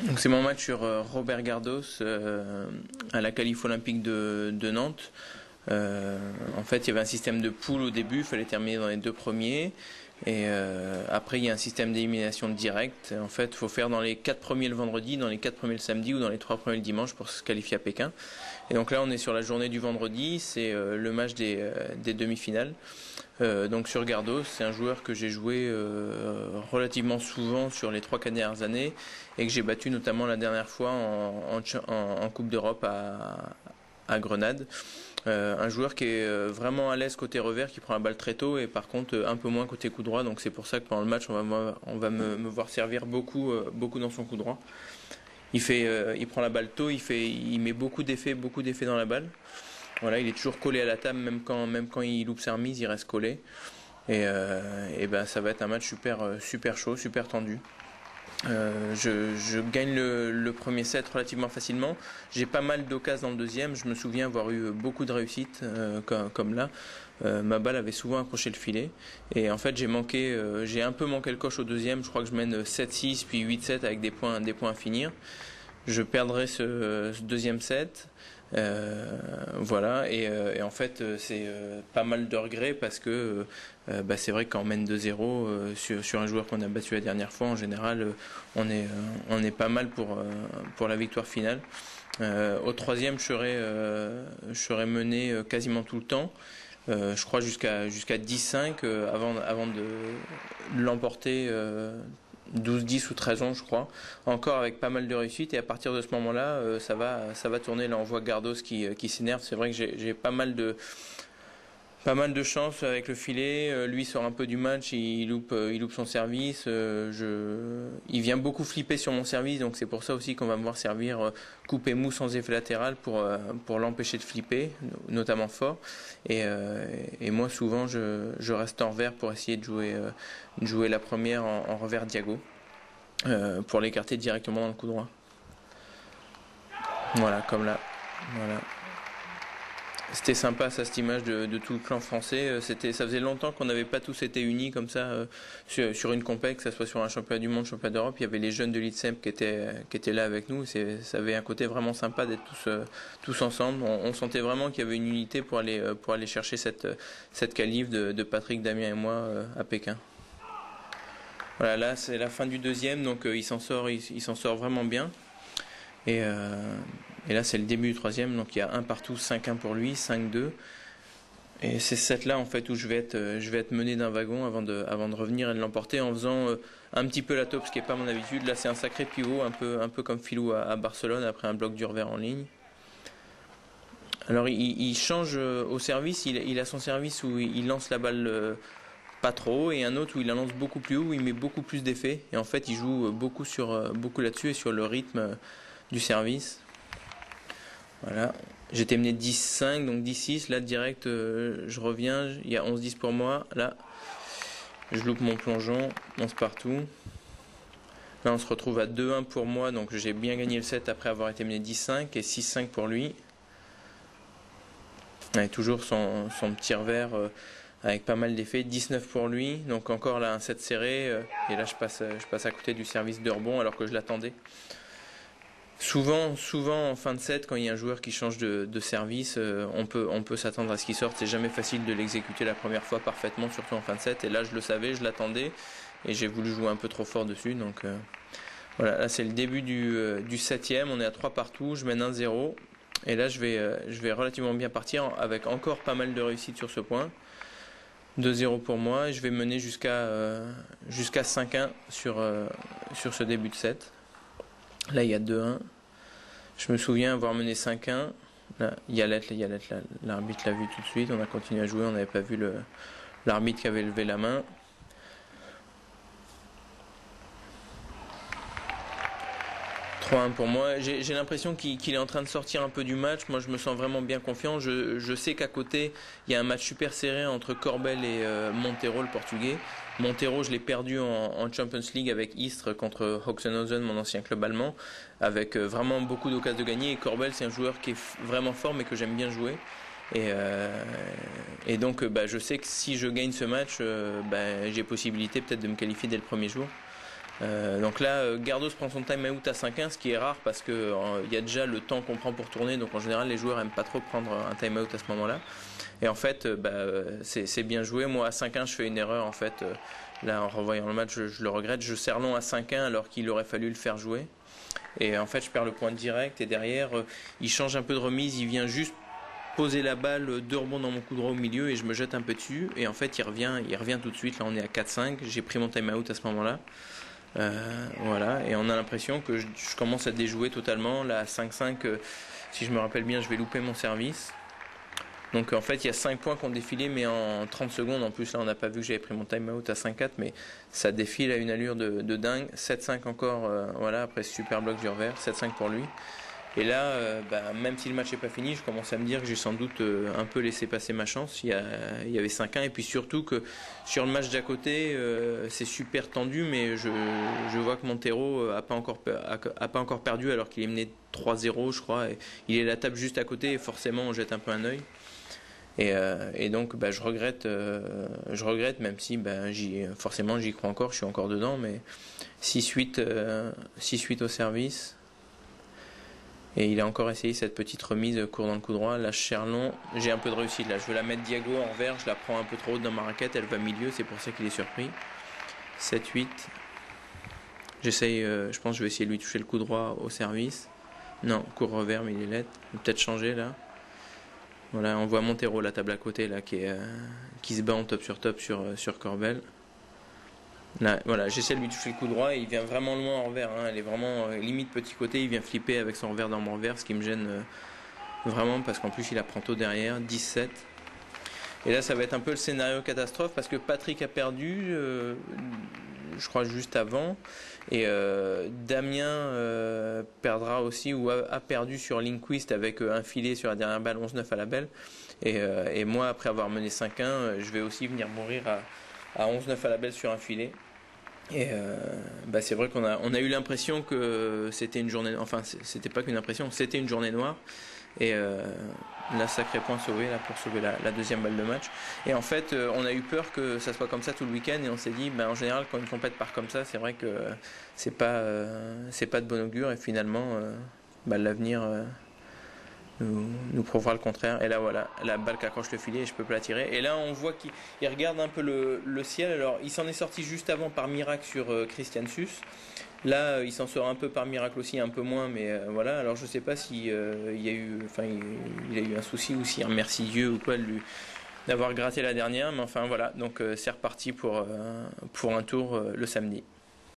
Donc c'est mon match sur Robert Gardos à la qualif olympique de Nantes. En fait, il y avait un système de poule au début, il fallait terminer dans les deux premiers. Et après, il y a un système d'élimination directe. En fait, il faut faire dans les 4 premiers le vendredi, dans les 4 premiers le samedi ou dans les 3 premiers le dimanche pour se qualifier à Pékin. Et donc là, on est sur la journée du vendredi, c'est le match des demi-finales. Donc sur Gardos, c'est un joueur que j'ai joué relativement souvent sur les 3-4 dernières années et que j'ai battu notamment la dernière fois en Coupe d'Europe à Grenade. Un joueur qui est vraiment à l'aise côté revers, qui prend la balle très tôt et par contre un peu moins côté coup droit. Donc c'est pour ça que pendant le match, on va me voir servir beaucoup dans son coup droit. Il prend la balle tôt, il met beaucoup d'effets dans la balle. Voilà, il est toujours collé à la table, même quand il loupe sa remise, il reste collé. Et ben ça va être un match super chaud, super tendu. Je gagne le premier set relativement facilement. J'ai pas mal d'occasions dans le deuxième. Je me souviens avoir eu beaucoup de réussites comme là. Ma balle avait souvent accroché le filet. Et en fait, j'ai un peu manqué le coche au deuxième. Je crois que je mène 7-6 puis 8-7 avec des points à finir. Je perdrai ce deuxième set. Voilà, et en fait c'est pas mal de regrets parce que c'est vrai que quand on mène 2-0 sur un joueur qu'on a battu la dernière fois, en général on est pas mal pour la victoire finale. Au troisième je serais mené quasiment tout le temps. Je crois jusqu'à 10-5 avant de l'emporter 12-10 ou 13 ans je crois, encore avec pas mal de réussite et à partir de ce moment-là ça va tourner. Là on voit Gardos qui s'énerve. C'est vrai que j'ai pas mal de chance avec le filet. Lui sort un peu du match, il loupe son service. Il vient beaucoup flipper sur mon service, donc c'est pour ça aussi qu'on va me voir servir coupe et mou sans effet latéral pour l'empêcher de flipper, notamment fort. Et moi souvent je reste en revers pour essayer de jouer la première en revers diago pour l'écarter directement dans le coup droit. Voilà, comme là. Voilà. C'était sympa ça, cette image de tout le clan français. Ça faisait longtemps qu'on n'avait pas tous été unis comme ça sur une compète, que ce soit sur un championnat du monde, championnat d'Europe. Il y avait les jeunes de l'ITSEM qui étaient là avec nous. Ça avait un côté vraiment sympa d'être tous ensemble. On sentait vraiment qu'il y avait une unité pour aller chercher cette qualif de Patrick, Damien et moi à Pékin. Voilà, là c'est la fin du deuxième, donc il s'en sort vraiment bien. Et là c'est le début du troisième, donc il y a un partout, 5-1 pour lui, 5-2. Et c'est cette là en fait où je vais être mené d'un wagon avant de revenir et de l'emporter en faisant un petit peu la taupe, ce qui n'est pas mon habitude. Là c'est un sacré pivot, un peu comme Philou à Barcelone après un bloc du revers en ligne. Alors il change au service, il a son service où il lance la balle pas trop haut et un autre où il la lance beaucoup plus haut, où il met beaucoup plus d'effets. Et en fait il joue beaucoup là-dessus et sur le rythme du service. Voilà, j'étais mené 10-5, donc 10-6, là direct je reviens, il y a 11-10 pour moi, là je loupe mon plongeon, 11 partout. Là on se retrouve à 2-1 pour moi, donc j'ai bien gagné le set après avoir été mené 10-5 et 6-5 pour lui. Et toujours son petit revers avec pas mal d'effets, 19 pour lui, donc encore là un set serré, et là je passe à côté du service de rebond alors que je l'attendais. Souvent en fin de set, quand il y a un joueur qui change de service, on peut s'attendre à ce qu'il sorte. C'est jamais facile de l'exécuter la première fois parfaitement, surtout en fin de set. Et là, je le savais, je l'attendais, et j'ai voulu jouer un peu trop fort dessus. Donc voilà, là c'est le début du septième. On est à 3 partout, je mène 1-0. Et là, je vais relativement bien partir, avec encore pas mal de réussite sur ce point. 2-0 pour moi, et je vais mener jusqu'à 5-1 sur ce début de set. Là, il y a 2-1. Je me souviens avoir mené 5-1. Là, Yalet, l'arbitre l'a vu tout de suite. On a continué à jouer. On n'avait pas vu l'arbitre qui avait levé la main. 3-1 pour moi. J'ai l'impression qu'il est en train de sortir un peu du match. Moi, je me sens vraiment bien confiant. Je sais qu'à côté, il y a un match super serré entre Corbel et Montero, le Portugais. Montero, je l'ai perdu en Champions League avec Istres contre Hoxenhausen, mon ancien club allemand, avec vraiment beaucoup d'occasions de gagner. Et Corbel, c'est un joueur qui est vraiment fort, mais que j'aime bien jouer. Et donc, je sais que si je gagne ce match, j'ai possibilité peut-être de me qualifier dès le premier jour. Donc là, Gardos prend son time out à 5-1, ce qui est rare parce que il y a déjà le temps qu'on prend pour tourner. Donc en général, les joueurs aiment pas trop prendre un time out à ce moment-là. Et en fait, c'est bien joué. Moi, à 5-1, je fais une erreur. En fait, là, en revoyant le match, je le regrette. Je serre long à 5-1 alors qu'il aurait fallu le faire jouer. Et en fait, je perds le point direct. Et derrière, il change un peu de remise. Il vient juste poser la balle, 2 rebonds dans mon coup droit au milieu et je me jette un peu dessus. Et en fait, il revient tout de suite. Là, on est à 4-5. J'ai pris mon time out à ce moment-là. Voilà, et on a l'impression que je commence à déjouer totalement. Là, à 5-5, si je me rappelle bien, je vais louper mon service. Donc en fait, il y a 5 points qui ont défilé, mais en 30 secondes. En plus, là, on n'a pas vu que j'avais pris mon time-out à 5-4, mais ça défile à une allure de dingue. 7-5 encore, voilà, après ce super bloc du revers, 7-5 pour lui. Et là, même si le match n'est pas fini, je commence à me dire que j'ai sans doute un peu laissé passer ma chance. Il y avait 5-1 et puis surtout que sur le match d'à côté, c'est super tendu, mais je vois que Montero a pas encore perdu alors qu'il est mené 3-0, je crois. Et il est la table juste à côté et forcément on jette un peu un œil. Et donc je regrette, même si forcément j'y crois encore, je suis encore dedans, mais 6-8 au service. Et il a encore essayé cette petite remise court dans le coup droit. Là, Cherlon, j'ai un peu de réussite. Là, je veux la mettre diago en vert. Je la prends un peu trop haute dans ma raquette. Elle va milieu. C'est pour ça qu'il est surpris. 7-8. J'essaye, je pense que je vais essayer de lui toucher le coup droit au service. Non, court revers, mais il est laid. Il peut peut-être changer là. Voilà, on voit Montero, la table à côté, là, qui se bat en top sur Corbel. Là, voilà, j'essaie de lui toucher le coup droit et il vient vraiment loin en revers. Elle est vraiment limite petit côté. Il vient flipper avec son revers dans mon revers, ce qui me gêne vraiment parce qu'en plus il apprend tôt derrière. 17. Et là, ça va être un peu le scénario catastrophe parce que Patrick a perdu, je crois, juste avant. Et Damien perdra aussi ou a perdu sur Lindquist avec un filet sur la dernière balle, 11-9 à la belle. Et moi, après avoir mené 5-1, je vais aussi venir mourir à 11-9 à la belle sur un filet. Et c'est vrai qu'on a eu l'impression que c'était une journée, enfin c'était pas qu'une impression, c'était une journée noire. Et là, sacré point sauvé là, pour sauver la deuxième balle de match. Et en fait, on a eu peur que ça soit comme ça tout le week-end et on s'est dit, en général, quand une compète part comme ça, c'est vrai que c'est pas de bon augure et finalement, l'avenir nous prouvera le contraire. Et là, voilà, la balle qui accroche le filet et je peux pas la tirer. Et là, on voit qu'il regarde un peu le ciel. Alors, il s'en est sorti juste avant par miracle sur Christian Sus. Là, il s'en sort un peu par miracle aussi, un peu moins, mais voilà. Alors, je sais pas si il a eu un souci ou si remercie Dieu ou quoi d'avoir gratté la dernière, mais enfin voilà. Donc, c'est reparti pour un tour le samedi.